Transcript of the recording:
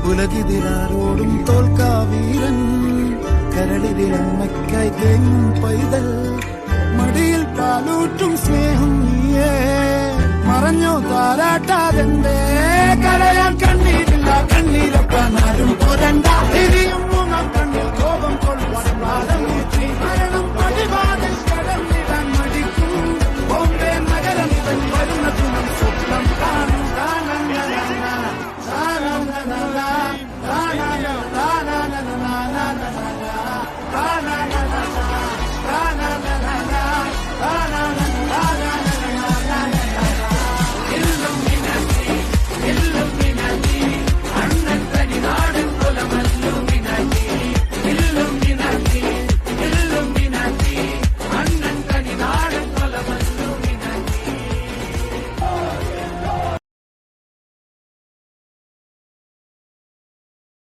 ഉലകിതിരാരോടും തോൽക്കാവീരൻ കരളിതിരമ്മയ്ക്കായി തേങ്ങും പൈതൽ മടിയിൽ പാലൂറ്റും സ്നേഹം നീയേ മറഞ്ഞോ താരാട്ടാതെന്തേ കരയാൻ